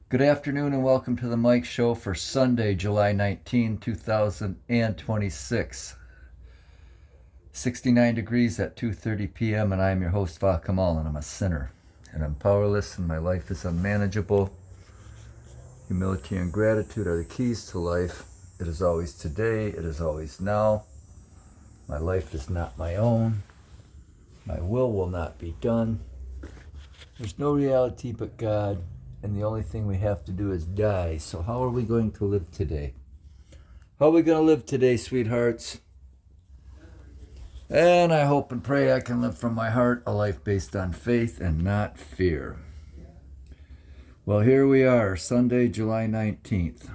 Good afternoon and welcome to the Mike Show for Sunday, July 19, 2026. 69 degrees at 2:30 p.m. and I'm your host, Va Kamal, and I'm a sinner. And I'm powerless and my life is unmanageable. Humility and gratitude are the keys to life. It is always today, it is always now. My life is not my own. My will not be done. There's no reality but God. And the only thing we have to do is die. So how are we going to live today? How are we going to live today, sweethearts? And I hope and pray I can live from my heart a life based on faith and not fear. Well, here we are, Sunday, July 19th.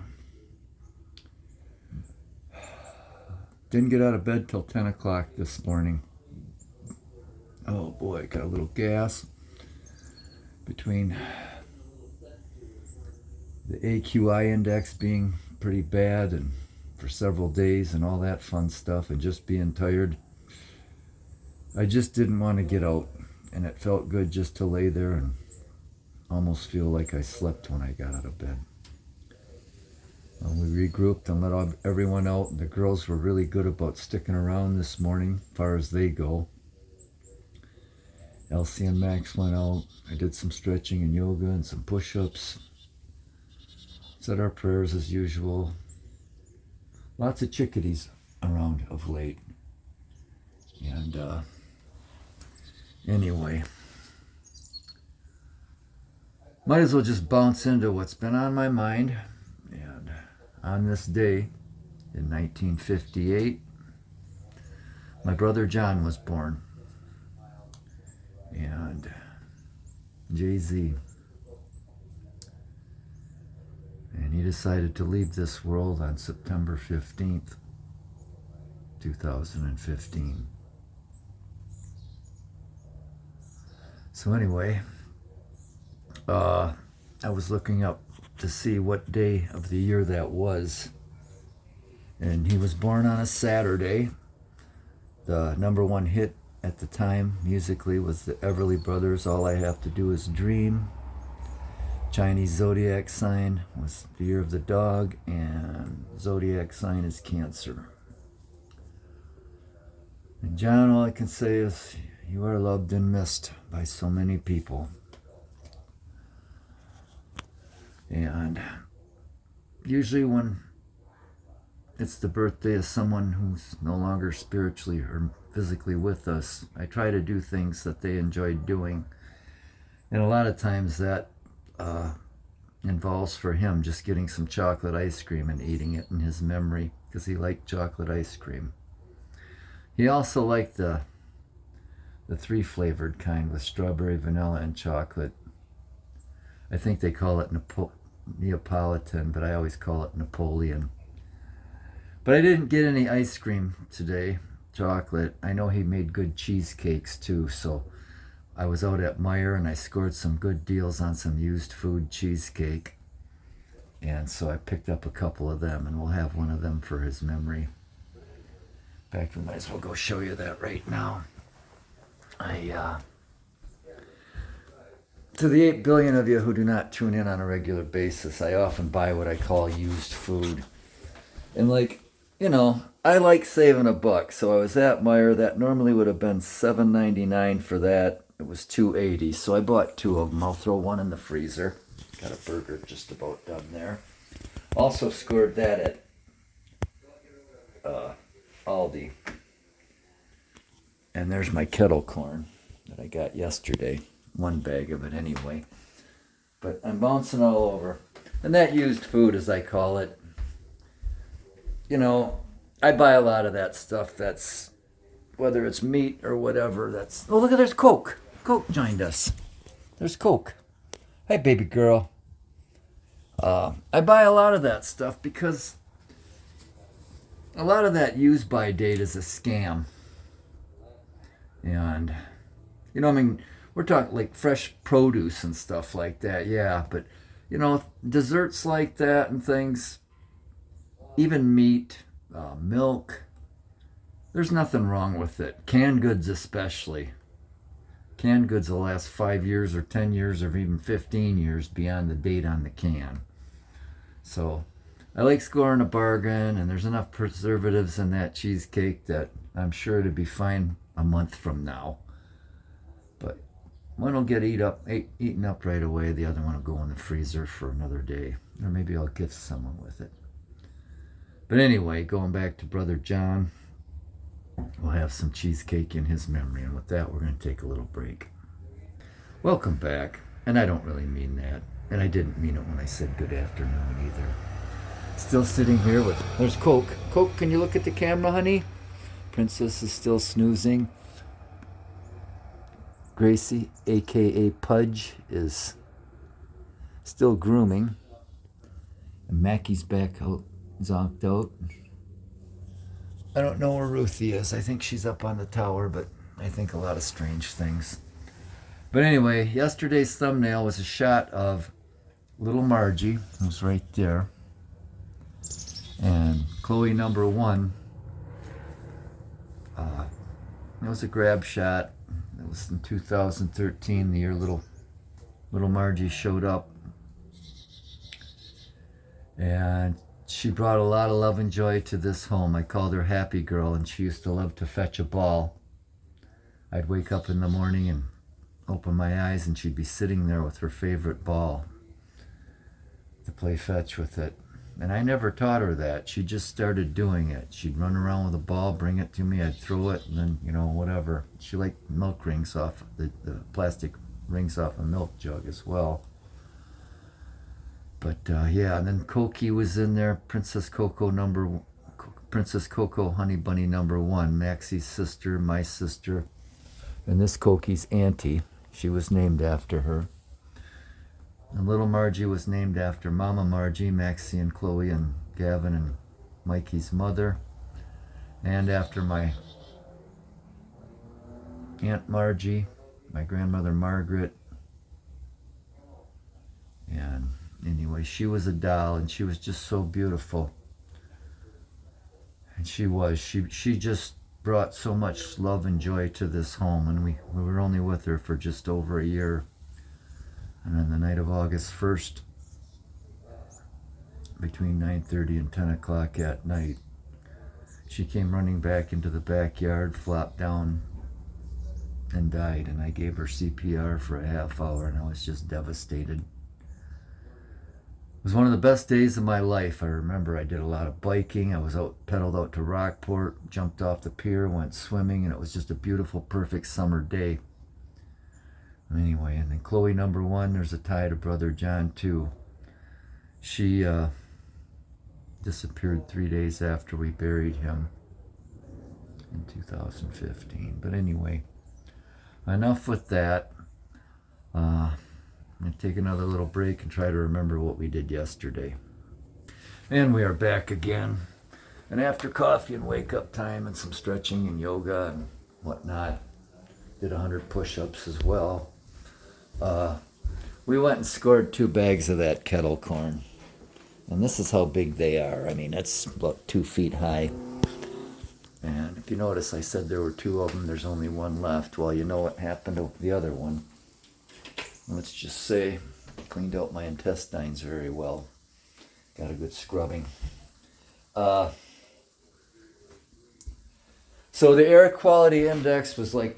Didn't get out of bed till 10 o'clock this morning. Oh boy, got a little gas between the AQI index being pretty bad and for several days and all that fun stuff and just being tired. I just didn't want to get out, and it felt good just to lay there and almost feel like I slept when I got out of bed. We regrouped and let everyone out, and the girls were really good about sticking around this morning as far as they go. Elsie and Max went out. I did some stretching and yoga and some push-ups. Said our prayers as usual. Lots of chickadees around of late. And anyway, might as well just bounce into what's been on my mind. And on this day in 1958, my brother John was born. And Jay-Z. And he decided to leave this world on September 15th, 2015. So anyway, I was looking up to see what day of the year that was. And he was born on a Saturday. The number one hit at the time musically was the Everly Brothers, All I Have to Do Is Dream. Chinese zodiac sign was the year of the dog, and zodiac sign is Cancer. And John, all I can say is you are loved and missed by so many people. And usually when it's the birthday of someone who's no longer spiritually or physically with us, I try to do things that they enjoyed doing. And a lot of times that involves for him just getting some chocolate ice cream and eating it in his memory, because he liked chocolate ice cream. He also liked the 3 flavored kind with strawberry, vanilla, and chocolate. I think they call it Neapolitan, but I always call it Napoleon. But I didn't get any ice cream today, chocolate. I know he made good cheesecakes too, so I was out at Meijer and I scored some good deals on some used food cheesecake. And so I picked up a couple of them, and we'll have one of them for his memory. In fact, we might as well go show you that right now. To the 8 billion of you who do not tune in on a regular basis, I often buy what I call used food. And I like saving a buck. So I was at Meijer. That normally would have been $7.99 for that. It was $2.80. So I bought 2 of them. I'll throw one in the freezer. Got a burger just about done there. Also scored that at Aldi. And there's my kettle corn that I got yesterday. 1 bag of it anyway. But I'm bouncing all over. And that used food, as I call it, I buy a lot of that stuff that's, whether it's meat or whatever, that's, oh, look, there's Coke. Coke joined us. There's Coke. Hi, baby girl. I buy a lot of that stuff because a lot of that use by date is a scam. And, we're talking like fresh produce and stuff like that, yeah, but, desserts like that and things, even meat, milk, there's nothing wrong with it. Canned goods especially. Canned goods will last 5 years or 10 years or even 15 years beyond the date on the can. So I like scoring a bargain, and there's enough preservatives in that cheesecake that I'm sure it'd be fine a month from now. But one will get eaten up right away. The other one will go in the freezer for another day. Or maybe I'll gift someone with it. But anyway, going back to Brother John, we'll have some cheesecake in his memory. And with that, we're going to take a little break. Welcome back. And I don't really mean that. And I didn't mean it when I said good afternoon either. Still sitting here with... There's Coke. Coke, can you look at the camera, honey? Princess is still snoozing. Gracie, a.k.a. Pudge, is still grooming. And Mackie's back out, zonked out. I don't know where Ruthie is. I think she's up on the tower, but I think a lot of strange things. But anyway, yesterday's thumbnail was a shot of little Margie, who's right there. And Chloe number one. It was a grab shot. It was in 2013, the year little Margie showed up. And she brought a lot of love and joy to this home. I called her Happy Girl, and she used to love to fetch a ball. I'd wake up in the morning and open my eyes, and she'd be sitting there with her favorite ball to play fetch with it. And I never taught her that. She just started doing it. She'd run around with a ball, bring it to me, I'd throw it, and then, whatever. She liked milk rings off, the plastic rings off a milk jug as well. But yeah, and then Cokie was in there, Princess Coco Honey Bunny number one, Maxie's sister, my sister, and this Cokie's auntie. She was named after her. And little Margie was named after Mama Margie, Maxie and Chloe and Gavin and Mikey's mother, and after my Aunt Margie, my grandmother Margaret. And anyway, she was a doll, and she was just so beautiful. And she just brought so much love and joy to this home, and we were only with her for just over a year. And on the night of August 1st, between 9:30 and 10 o'clock at night, she came running back into the backyard, flopped down, and died. And I gave her CPR for a half hour, and I was just devastated. It was one of the best days of my life. I remember I did a lot of biking. I was pedaled out to Rockport, jumped off the pier, went swimming, and it was just a beautiful, perfect summer day. Anyway, and then Chloe number one, there's a tie to Brother John too. She disappeared 3 days after we buried him in 2015. But anyway, enough with that. I'm going to take another little break and try to remember what we did yesterday. And we are back again. And after coffee and wake up time and some stretching and yoga and whatnot, did 100 push-ups as well. We went and scored 2 bags of that kettle corn. And this is how big they are. I mean, it's about 2 feet high. And if you notice, I said there were 2 of them. There's only 1 left. Well, you know what happened to the other one. Let's just say I cleaned out my intestines very well. Got a good scrubbing. So the air quality index was like,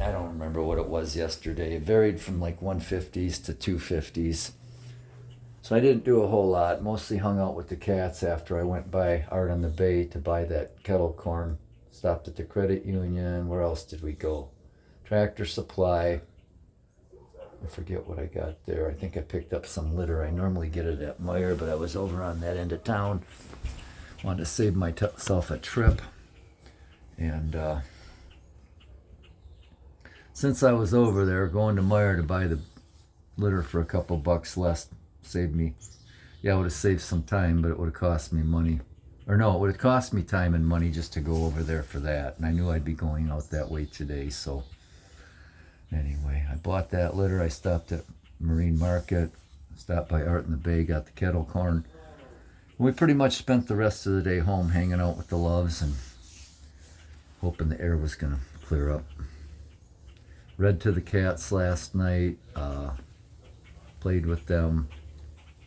I don't remember what it was yesterday. It varied from like 150s to 250s. So I didn't do a whole lot. Mostly hung out with the cats after I went by Art on the Bay to buy that kettle corn. Stopped at the credit union. Where else did we go? Tractor Supply. I forget what I got there. I think I picked up some litter. I normally get it at Meijer, but I was over on that end of town. Wanted to save myself a trip. And since I was over there, going to Meijer to buy the litter for a couple bucks less saved me. Yeah, it would have saved some time, but it would have cost me money. Or no, it would have cost me time and money just to go over there for that. And I knew I'd be going out that way today, so anyway, I bought that litter. I stopped at Marine Market, stopped by Art in the Bay, got the kettle corn. We pretty much spent the rest of the day home hanging out with the loves and hoping the air was going to clear up. Read to the cats last night. Played with them.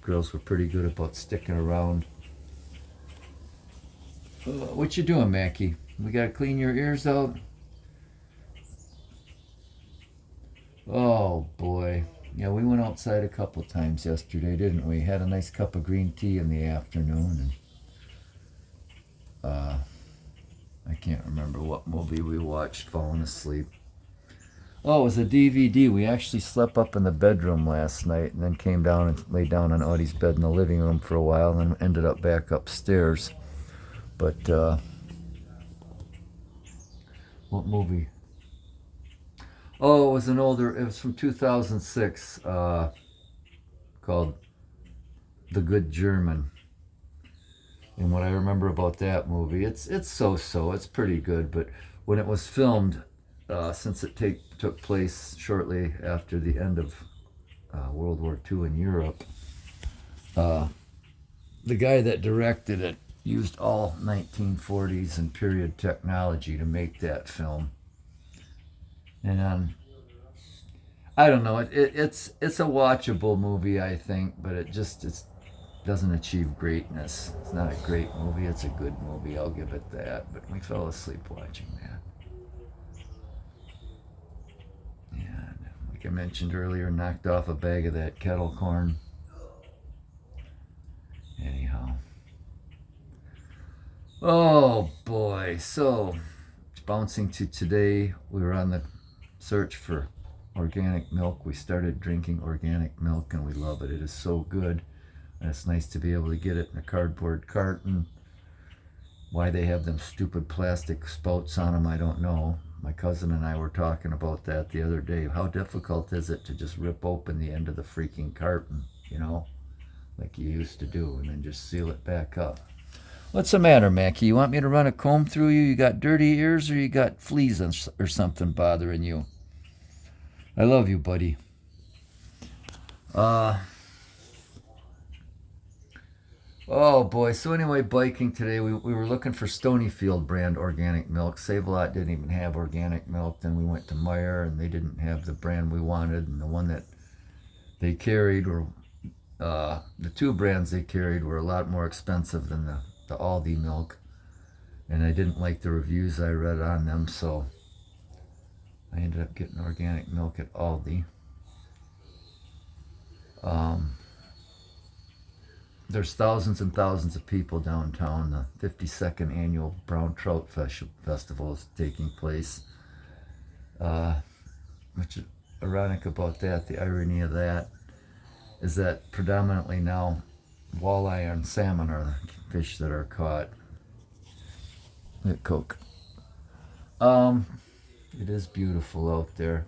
Girls were pretty good about sticking around. What you doing, Mackie? We gotta clean your ears out? Oh, boy. Yeah, we went outside a couple times yesterday, didn't we? Had a nice cup of green tea in the afternoon. And I can't remember what movie we watched, falling asleep. Oh, it was a DVD. We actually slept up in the bedroom last night and then came down and lay down on Audie's bed in the living room for a while and then ended up back upstairs. But, what movie? Oh, it was from 2006, called The Good German. And what I remember about that movie, it's so-so, it's pretty good, but when it was filmed, since it took place shortly after the end of World War II in Europe, the guy that directed it used all 1940s and period technology to make that film. And I don't know, it's a watchable movie, I think, but it doesn't achieve greatness. It's not a great movie, it's a good movie, I'll give it that, but we fell asleep watching that. And like I mentioned earlier, knocked off a bag of that kettle corn. Anyhow. Oh boy, so bouncing to today, we were on the search for organic milk. We started drinking organic milk and we love it. It is so good. And it's nice to be able to get it in a cardboard carton. Why they have them stupid plastic spouts on them, I don't know. My cousin and I were talking about that the other day. How difficult is it to just rip open the end of the freaking carton, like you used to do, and then just seal it back up? What's the matter, Mackie? You want me to run a comb through you? You got dirty ears or you got fleas or something bothering you? I love you, buddy. Oh boy. So anyway, biking today, we were looking for Stonyfield brand organic milk. Save-A-Lot didn't even have organic milk. Then we went to Meijer and they didn't have the brand we wanted. And the one that they carried the two brands they carried were a lot more expensive than the Aldi milk. And I didn't like the reviews I read on them, so I ended up getting organic milk at Aldi. There's thousands and thousands of people downtown. The 52nd annual Brown Trout Festival is taking place. Which is ironic about that, the irony of that, is that predominantly now walleye and salmon are the fish that are caught. At Coke. It is beautiful out there.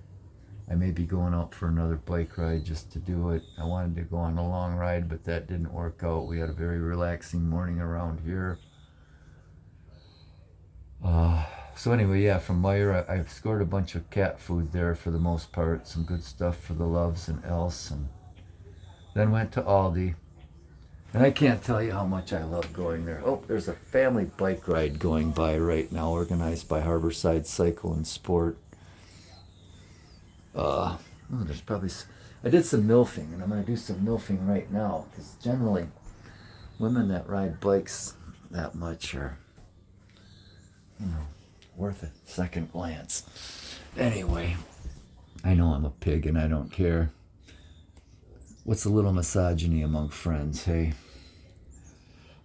I may be going out for another bike ride just to do it. I wanted to go on a long ride, but that didn't work out. We had a very relaxing morning around here. So anyway, yeah, from Meijer, I scored a bunch of cat food there for the most part. Some good stuff for the Loves and Else. And then went to Aldi. And I can't tell you how much I love going there. Oh, there's a family bike ride going by right now, organized by Harborside Cycle and Sport. There's probably... I did some milfing, and I'm going to do some milfing right now, because generally, women that ride bikes that much are, worth a second glance. Anyway, I know I'm a pig, and I don't care. What's a little misogyny among friends, hey?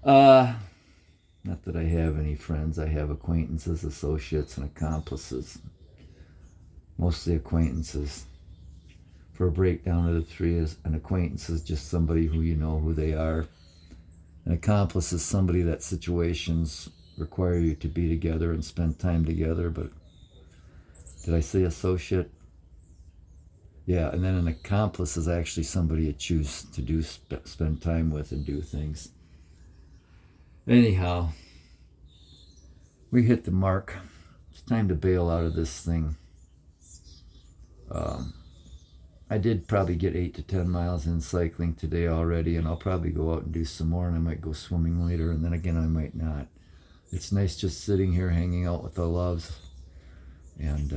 Not that I have any friends. I have acquaintances, associates, and accomplices. Mostly acquaintances. For a breakdown of the three, an acquaintance is just somebody who you know who they are. An accomplice is somebody that situations require you to be together and spend time together, but did I say associate? Yeah, and then an accomplice is actually somebody you choose to spend time with and do things. Anyhow, we hit the mark. It's time to bail out of this thing. I did probably get 8 to 10 miles in cycling today already, and I'll probably go out and do some more, and I might go swimming later, and then again I might not. It's nice just sitting here hanging out with the Loves, and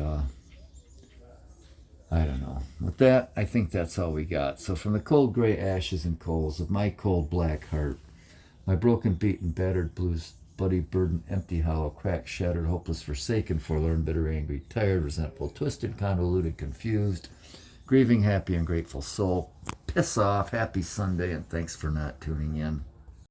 I don't know. With that, I think that's all we got. So from the cold gray ashes and coals of my cold black heart, my broken, beaten, battered, blues, bloody, burdened, empty, hollow, cracked, shattered, hopeless, forsaken, forlorn, bitter, angry, tired, resentful, twisted, convoluted, confused, grieving, happy, and grateful soul. Piss off. Happy Sunday, and thanks for not tuning in.